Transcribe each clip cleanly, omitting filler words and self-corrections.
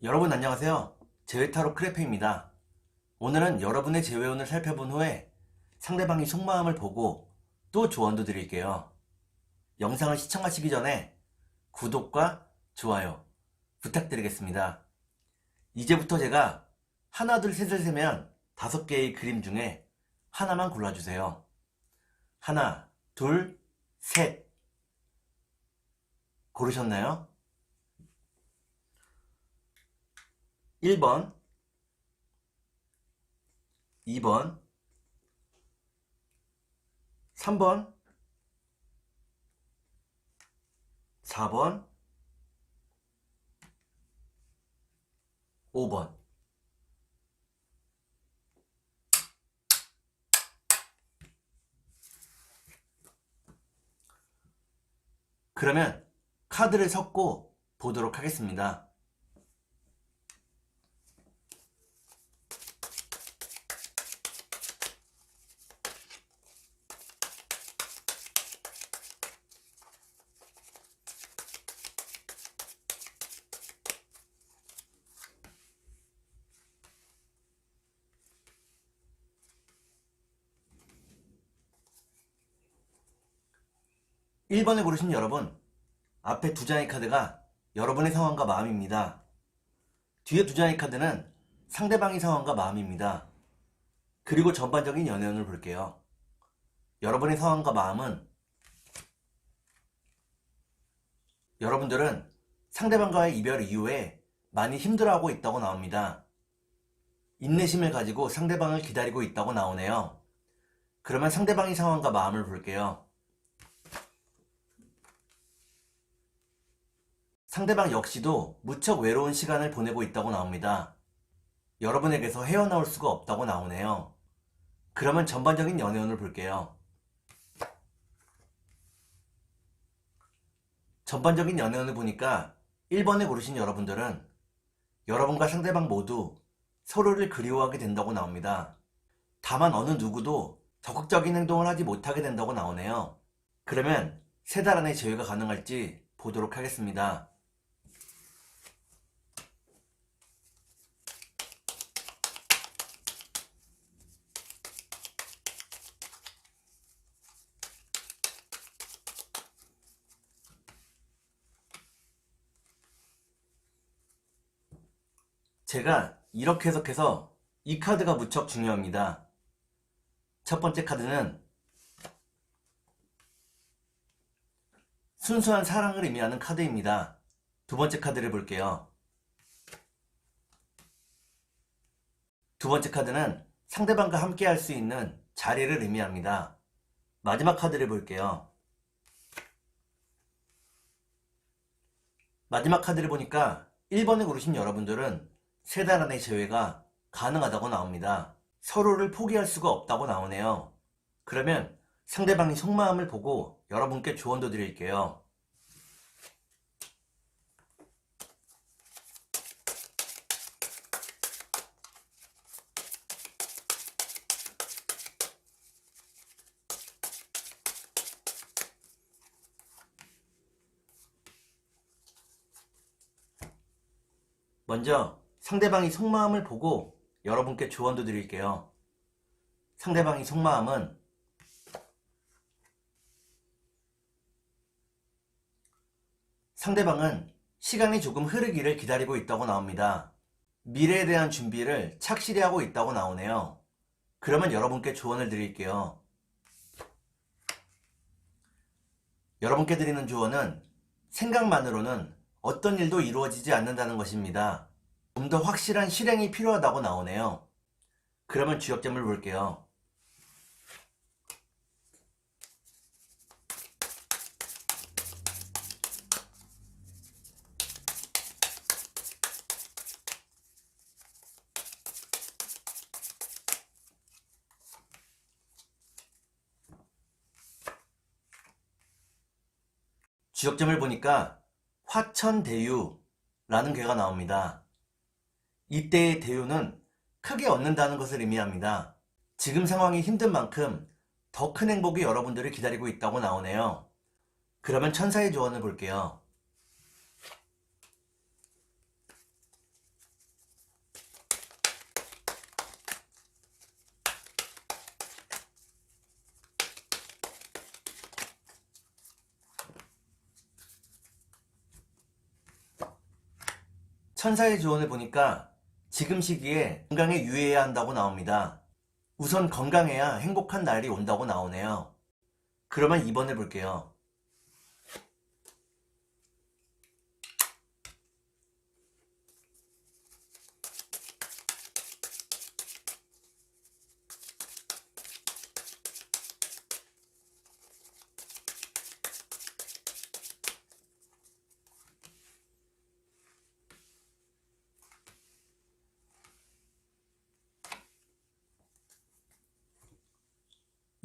여러분 안녕하세요. 제외타로 크레페입니다. 오늘은 여러분의 제외운을 살펴본 후에 상대방이 속마음을 보고 또 조언도 드릴게요. 영상을 시청하시기 전에 구독과 좋아요 부탁드리겠습니다. 이제부터 제가 하나 둘 셋을 세면 5개의 그림 중에 하나만 골라주세요. 하나, 둘, 셋. 고르셨나요? 1번, 2번, 3번, 4번, 5번. 그러면 카드를 섞고 보도록 하겠습니다. 1번을 고르신 여러분, 앞에 2장의 카드가 여러분의 상황과 마음입니다. 뒤에 2장의 카드는 상대방의 상황과 마음입니다. 그리고 전반적인 연애운을 볼게요. 여러분의 상황과 마음은 여러분들은 상대방과의 이별 이후에 많이 힘들어하고 있다고 나옵니다. 인내심을 가지고 상대방을 기다리고 있다고 나오네요. 그러면 상대방의 상황과 마음을 볼게요. 상대방 역시도 무척 외로운 시간을 보내고 있다고 나옵니다. 여러분에게서 헤어나올 수가 없다고 나오네요. 그러면 전반적인 연애운을 볼게요. 전반적인 연애운을 보니까 1번에 고르신 여러분들은 여러분과 상대방 모두 서로를 그리워하게 된다고 나옵니다. 다만 어느 누구도 적극적인 행동을 하지 못하게 된다고 나오네요. 그러면 3달 안에 제외가 가능할지 보도록 하겠습니다. 제가 이렇게 해석해서 이 카드가 무척 중요합니다. 첫 번째 카드는 순수한 사랑을 의미하는 카드입니다. 두 번째 카드를 볼게요. 두 번째 카드는 상대방과 함께 할 수 있는 자리를 의미합니다. 마지막 카드를 볼게요. 마지막 카드를 보니까 1번을 고르신 여러분들은 3달 안의 제외가 가능하다고 나옵니다. 서로를 포기할 수가 없다고 나오네요. 그러면 상대방이 속마음을 보고 여러분께 조언도 드릴게요. 먼저 상대방이 속마음을 보고 여러분께 조언도 드릴게요. 상대방이 속마음은 상대방은 시간이 조금 흐르기를 기다리고 있다고 나옵니다. 미래에 대한 준비를 착실히 하고 있다고 나오네요. 그러면 여러분께 조언을 드릴게요. 여러분께 드리는 조언은 생각만으로는 어떤 일도 이루어지지 않는다는 것입니다. 좀 더 확실한 실행이 필요하다고 나오네요. 그러면 주역점을 볼게요. 주역점을 보니까 화천대유라는 괴가 나옵니다. 이때의 대유는 크게 얻는다는 것을 의미합니다. 지금 상황이 힘든 만큼 더 큰 행복이 여러분들을 기다리고 있다고 나오네요. 그러면 천사의 조언을 볼게요. 천사의 조언을 보니까 지금 시기에 건강에 유의해야 한다고 나옵니다. 우선 건강해야 행복한 날이 온다고 나오네요. 그러면 2번 해볼게요.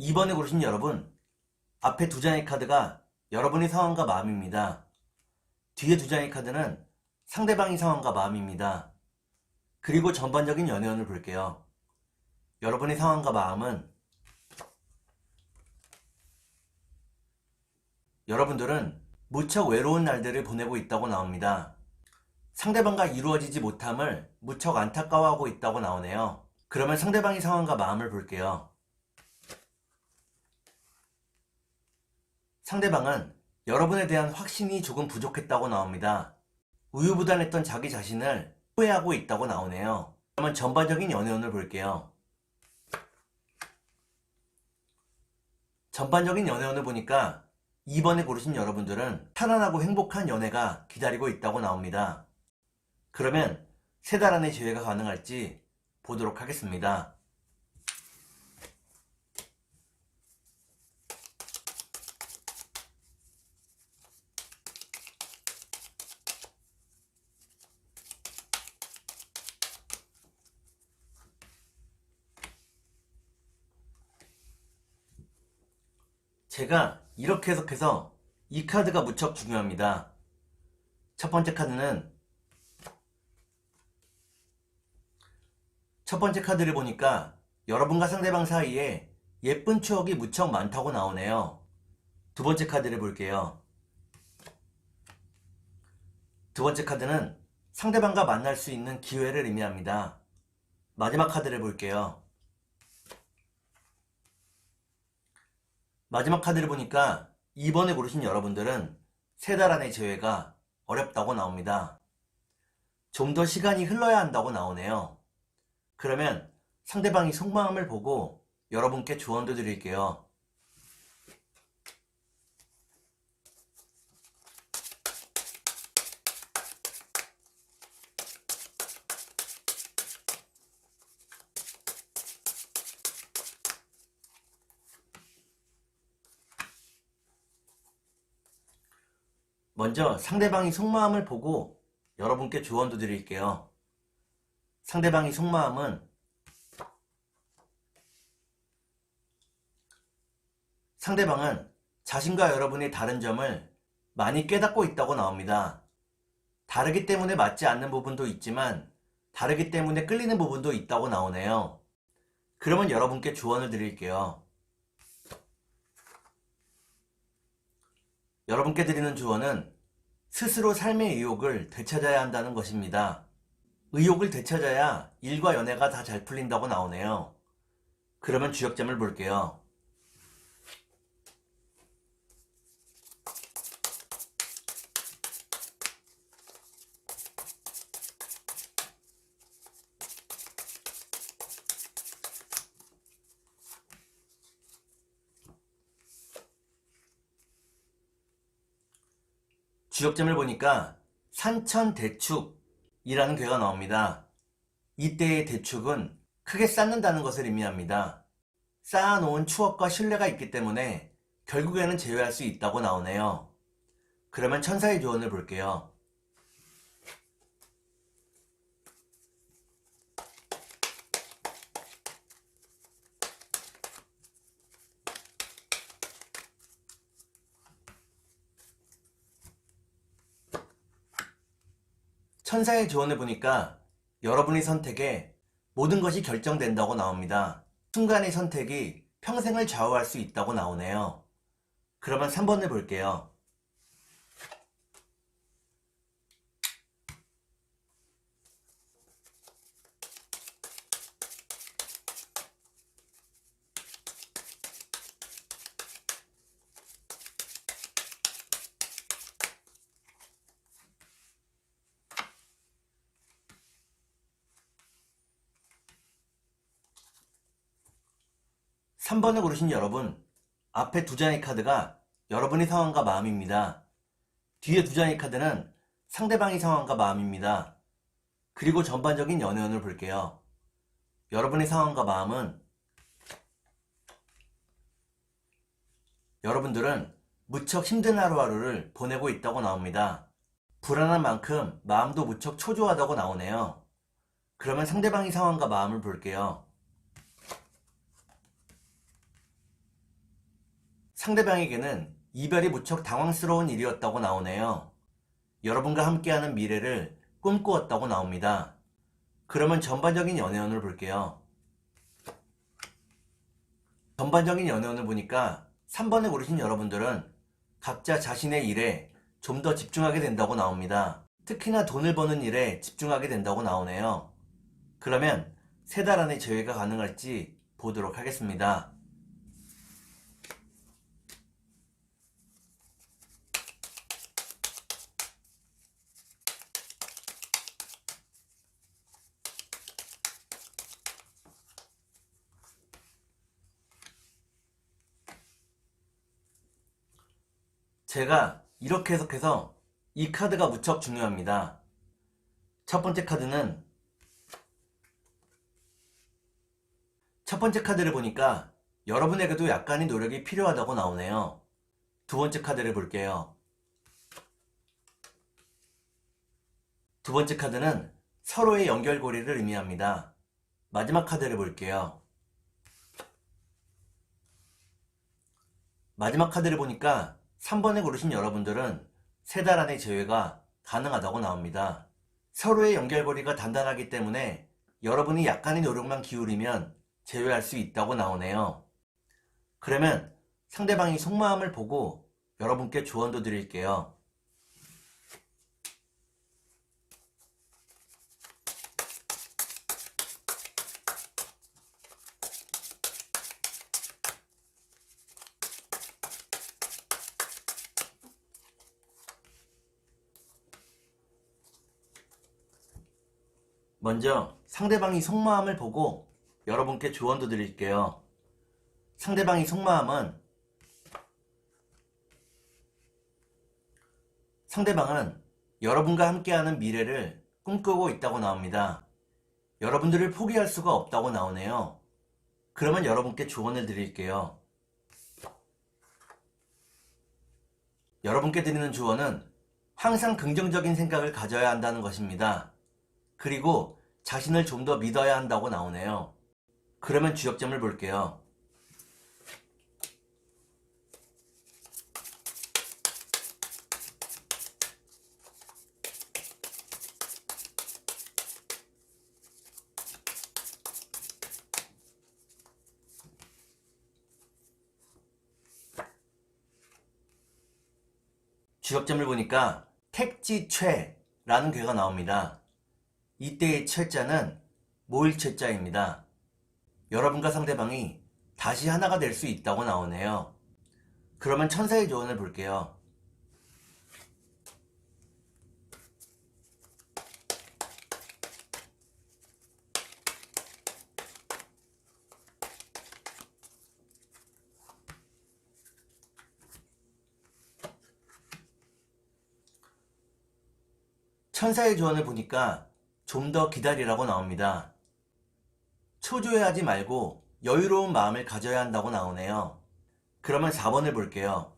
2번에 고르신 여러분, 앞에 두 장의 카드가 여러분의 상황과 마음입니다. 뒤에 두 장의 카드는 상대방의 상황과 마음입니다. 그리고 전반적인 연애운을 볼게요. 여러분의 상황과 마음은 여러분들은 무척 외로운 날들을 보내고 있다고 나옵니다. 상대방과 이루어지지 못함을 무척 안타까워하고 있다고 나오네요. 그러면 상대방의 상황과 마음을 볼게요. 상대방은 여러분에 대한 확신이 조금 부족했다고 나옵니다. 우유부단했던 자기 자신을 후회하고 있다고 나오네요. 그러면 전반적인 연애운을 볼게요. 전반적인 연애운을 보니까 2번에 고르신 여러분들은 편안하고 행복한 연애가 기다리고 있다고 나옵니다. 그러면 3달 안에 재회가 가능할지 보도록 하겠습니다. 제가 이렇게 해석해서 이 카드가 무척 중요합니다. 첫 번째 카드를 보니까 여러분과 상대방 사이에 예쁜 추억이 무척 많다고 나오네요. 두 번째 카드를 볼게요. 두 번째 카드는 상대방과 만날 수 있는 기회를 의미합니다. 마지막 카드를 볼게요. 마지막 카드를 보니까 2번에 고르신 여러분들은 3달 안의 재회가 어렵다고 나옵니다. 좀 더 시간이 흘러야 한다고 나오네요. 그러면 상대방이 속마음을 보고 여러분께 조언도 드릴게요. 먼저 상대방이 속마음을 보고 여러분께 조언도 드릴게요. 상대방이 속마음은 상대방은 자신과 여러분의 다른 점을 많이 깨닫고 있다고 나옵니다. 다르기 때문에 맞지 않는 부분도 있지만 다르기 때문에 끌리는 부분도 있다고 나오네요. 그러면 여러분께 조언을 드릴게요. 여러분께 드리는 조언은 스스로 삶의 의욕을 되찾아야 한다는 것입니다. 의욕을 되찾아야 일과 연애가 다 잘 풀린다고 나오네요. 그러면 주역점을 볼게요. 주역점을 보니까 산천대축이라는 괴가 나옵니다. 이때의 대축은 크게 쌓는다는 것을 의미합니다. 쌓아놓은 추억과 신뢰가 있기 때문에 결국에는 재회할 수 있다고 나오네요. 그러면 천사의 조언을 볼게요. 천사의 조언을 보니까 여러분의 선택에 모든 것이 결정된다고 나옵니다. 순간의 선택이 평생을 좌우할 수 있다고 나오네요. 그러면 3번을 볼게요. 3번을 고르신 여러분, 앞에 두 장의 카드가 여러분의 상황과 마음입니다. 뒤에 두 장의 카드는 상대방의 상황과 마음입니다. 그리고 전반적인 연애운을 볼게요. 여러분의 상황과 마음은 여러분들은 무척 힘든 하루하루를 보내고 있다고 나옵니다. 불안한 만큼 마음도 무척 초조하다고 나오네요. 그러면 상대방의 상황과 마음을 볼게요. 상대방에게는 이별이 무척 당황스러운 일이었다고 나오네요. 여러분과 함께하는 미래를 꿈꾸었다고 나옵니다. 그러면 전반적인 연애운을 볼게요. 전반적인 연애운을 보니까 3번을 고르신 여러분들은 각자 자신의 일에 좀 더 집중하게 된다고 나옵니다. 특히나 돈을 버는 일에 집중하게 된다고 나오네요. 그러면 3달 안에 재회가 가능할지 보도록 하겠습니다. 제가 이렇게 해석해서 이 카드가 무척 중요합니다. 첫 번째 카드를 보니까 여러분에게도 약간의 노력이 필요하다고 나오네요. 두 번째 카드를 볼게요. 두 번째 카드는 서로의 연결고리를 의미합니다. 마지막 카드를 볼게요. 마지막 카드를 보니까 3번을 고르신 여러분들은 3달 안에 재회가 가능하다고 나옵니다. 서로의 연결고리가 단단하기 때문에 여러분이 약간의 노력만 기울이면 재회할 수 있다고 나오네요. 그러면 상대방이 속마음을 보고 여러분께 조언도 드릴게요. 먼저 상대방이 속마음을 보고 여러분께 조언도 드릴게요. 상대방의 속마음은 상대방은 여러분과 함께하는 미래를 꿈꾸고 있다고 나옵니다. 여러분들을 포기할 수가 없다고 나오네요. 그러면 여러분께 조언을 드릴게요. 여러분께 드리는 조언은 항상 긍정적인 생각을 가져야 한다는 것입니다. 그리고 자신을 좀 더 믿어야 한다고 나오네요. 그러면 주역점을 볼게요. 주역점을 보니까 택지최라는 괴가 나옵니다. 이때의 최자는 모일 최자입니다. 여러분과 상대방이 다시 하나가 될 수 있다고 나오네요. 그러면 천사의 조언을 볼게요. 천사의 조언을 보니까 좀 더 기다리라고 나옵니다. 초조해하지 말고 여유로운 마음을 가져야 한다고 나오네요. 그러면 4번을 볼게요.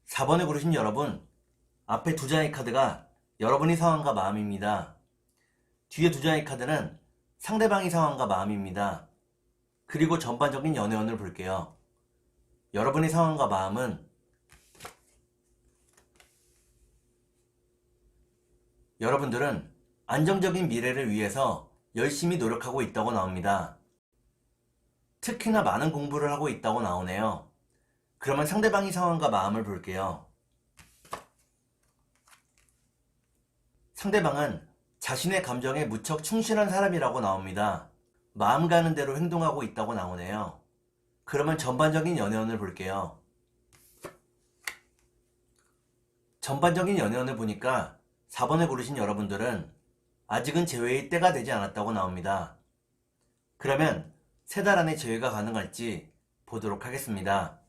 사 4번을 고르신 여러분, 앞에 두 장의 카드가 여러분의 상황과 마음입니다. 뒤에 두 장의 카드는 상대방의 상황과 마음입니다. 그리고 전반적인 연애운을 볼게요. 여러분의 상황과 마음은 여러분들은 안정적인 미래를 위해서 열심히 노력하고 있다고 나옵니다. 특히나 많은 공부를 하고 있다고 나오네요. 그러면 상대방의 상황과 마음을 볼게요. 상대방은 자신의 감정에 무척 충실한 사람이라고 나옵니다. 마음 가는 대로 행동하고 있다고 나오네요. 그러면 전반적인 연애운을 볼게요. 전반적인 연애운을 보니까 4번을 고르신 여러분들은 아직은 재회의 때가 되지 않았다고 나옵니다. 그러면 3달 안에 재회가 가능할지 보도록 하겠습니다.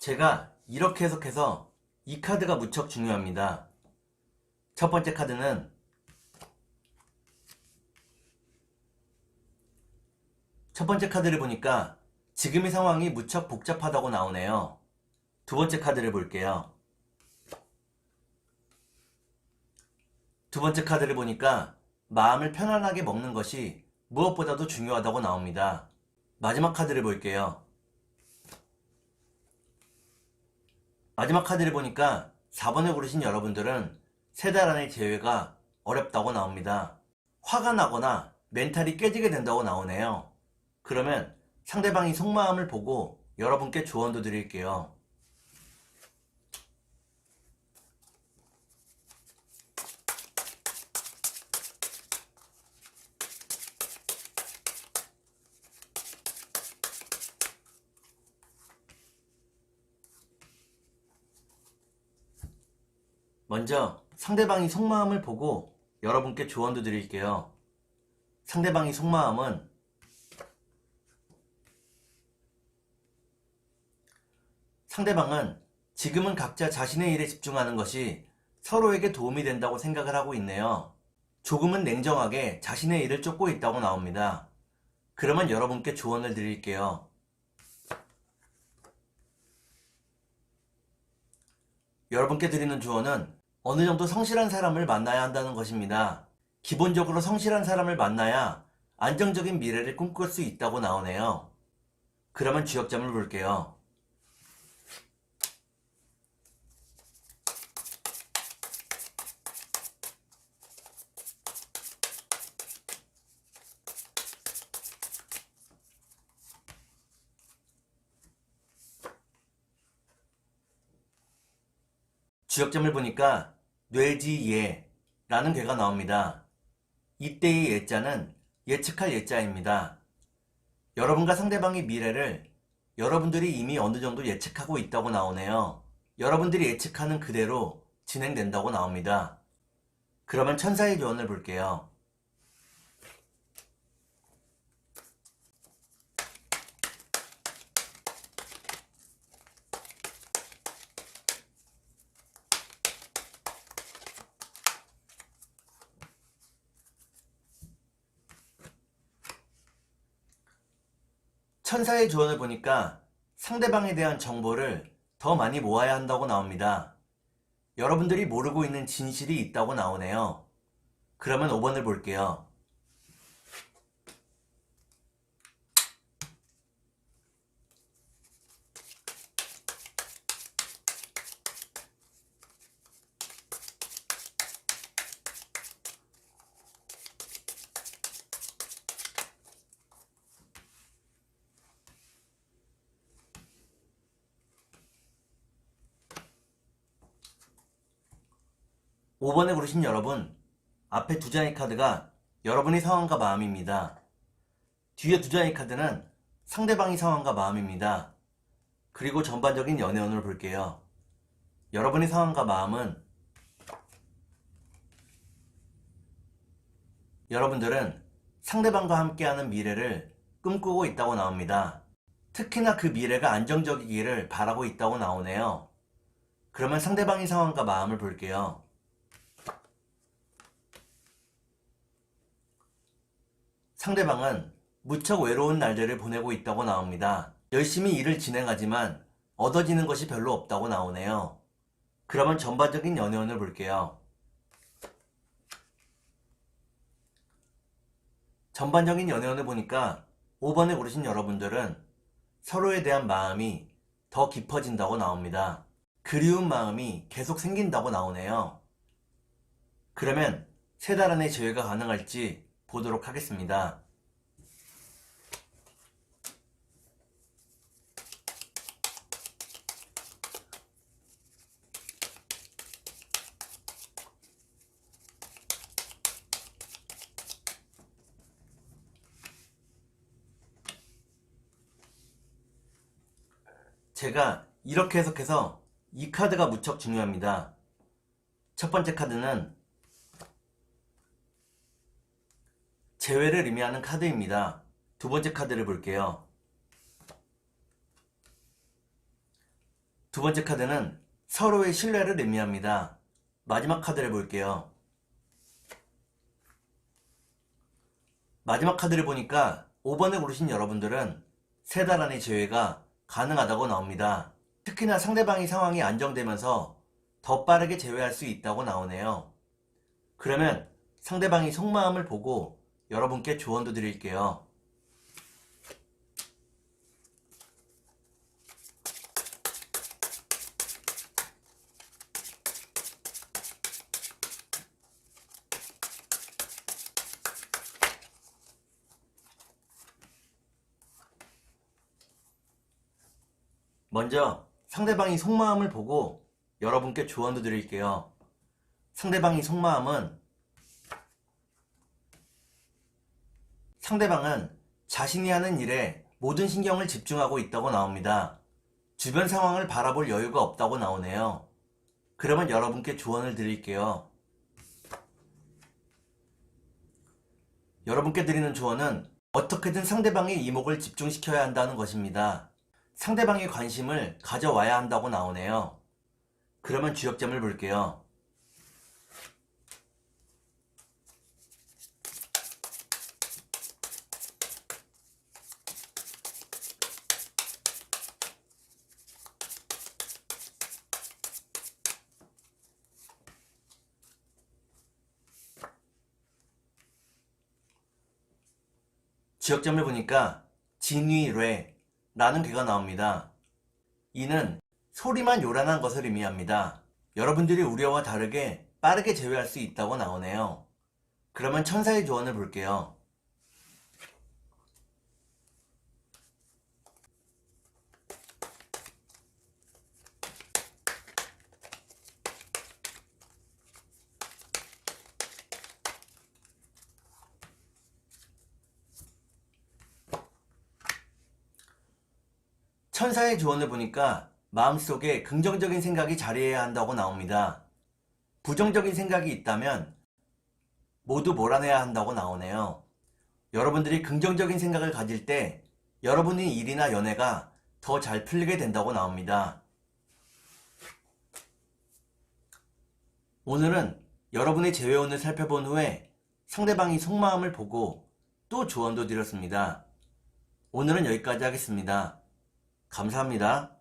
제가 이렇게 해석해서 이 카드가 무척 중요합니다. 첫 번째 카드는 첫 번째 카드를 보니까 지금의 상황이 무척 복잡하다고 나오네요. 두 번째 카드를 볼게요. 두 번째 카드를 보니까 마음을 편안하게 먹는 것이 무엇보다도 중요하다고 나옵니다. 마지막 카드를 볼게요. 마지막 카드를 보니까 4번을 고르신 여러분들은 3달 안의 재회가 어렵다고 나옵니다. 화가 나거나 멘탈이 깨지게 된다고 나오네요. 그러면 상대방이 속마음을 보고 여러분께 조언도 드릴게요. 먼저 상대방이 속마음을 보고 여러분께 조언도 드릴게요. 상대방이 속마음은 상대방은 지금은 각자 자신의 일에 집중하는 것이 서로에게 도움이 된다고 생각을 하고 있네요. 조금은 냉정하게 자신의 일을 쫓고 있다고 나옵니다. 그러면 여러분께 조언을 드릴게요. 여러분께 드리는 조언은 어느 정도 성실한 사람을 만나야 한다는 것입니다. 기본적으로 성실한 사람을 만나야 안정적인 미래를 꿈꿀 수 있다고 나오네요. 그러면 주역점을 볼게요. 주역점을 보니까 뇌지예라는 괴가 나옵니다. 이때의 예자는 예측할 예자입니다. 여러분과 상대방의 미래를 여러분들이 이미 어느 정도 예측하고 있다고 나오네요. 여러분들이 예측하는 그대로 진행된다고 나옵니다. 그러면 천사의 조언을 볼게요. 천사의 조언을 보니까 상대방에 대한 정보를 더 많이 모아야 한다고 나옵니다. 여러분들이 모르고 있는 진실이 있다고 나오네요. 그러면 5번을 볼게요. 오 번에 고르신 여러분, 앞에 두 장의 카드가 여러분의 상황과 마음입니다. 뒤에 두 장의 카드는 상대방의 상황과 마음입니다. 그리고 전반적인 연애운을 볼게요. 여러분의 상황과 마음은 여러분들은 상대방과 함께하는 미래를 꿈꾸고 있다고 나옵니다. 특히나 그 미래가 안정적이기를 바라고 있다고 나오네요. 그러면 상대방의 상황과 마음을 볼게요. 상대방은 무척 외로운 날들을 보내고 있다고 나옵니다. 열심히 일을 진행하지만 얻어지는 것이 별로 없다고 나오네요. 그러면 전반적인 연애운을 볼게요. 전반적인 연애운을 보니까 5번에 고르신 여러분들은 서로에 대한 마음이 더 깊어진다고 나옵니다. 그리운 마음이 계속 생긴다고 나오네요. 그러면 3달 안에 재회가 가능할지 보도록 하겠습니다. 제가 이렇게 해석해서 이 카드가 무척 중요합니다. 첫 번째 카드는 재회를 의미하는 카드입니다. 두 번째 카드를 볼게요. 두 번째 카드는 서로의 신뢰를 의미합니다. 마지막 카드를 볼게요. 마지막 카드를 보니까 5번을 고르신 여러분들은 3달 안에 재회가 가능하다고 나옵니다. 특히나 상대방의 상황이 안정되면서 더 빠르게 재회할 수 있다고 나오네요. 그러면 상대방의 속마음을 보고 여러분께 조언도 드릴게요. 먼저 상대방의 속마음을 보고 여러분께 조언도 드릴게요. 상대방은 자신이 하는 일에 모든 신경을 집중하고 있다고 나옵니다. 주변 상황을 바라볼 여유가 없다고 나오네요. 그러면 여러분께 조언을 드릴게요. 여러분께 드리는 조언은 어떻게든 상대방의 이목을 집중시켜야 한다는 것입니다. 상대방의 관심을 가져와야 한다고 나오네요. 그러면 주역점을 볼게요. 지역점을 보니까 진위뢰라는 괴가 나옵니다. 이는 소리만 요란한 것을 의미합니다. 여러분들이 우려와 다르게 빠르게 재회할 수 있다고 나오네요. 그러면 천사의 조언을 볼게요. 천사의 조언을 보니까 마음속에 긍정적인 생각이 자리해야 한다고 나옵니다. 부정적인 생각이 있다면 모두 몰아내야 한다고 나오네요. 여러분들이 긍정적인 생각을 가질 때 여러분의 일이나 연애가 더 잘 풀리게 된다고 나옵니다. 오늘은 여러분의 재회운을 살펴본 후에 상대방의 속마음을 보고 또 조언도 드렸습니다. 오늘은 여기까지 하겠습니다. 감사합니다.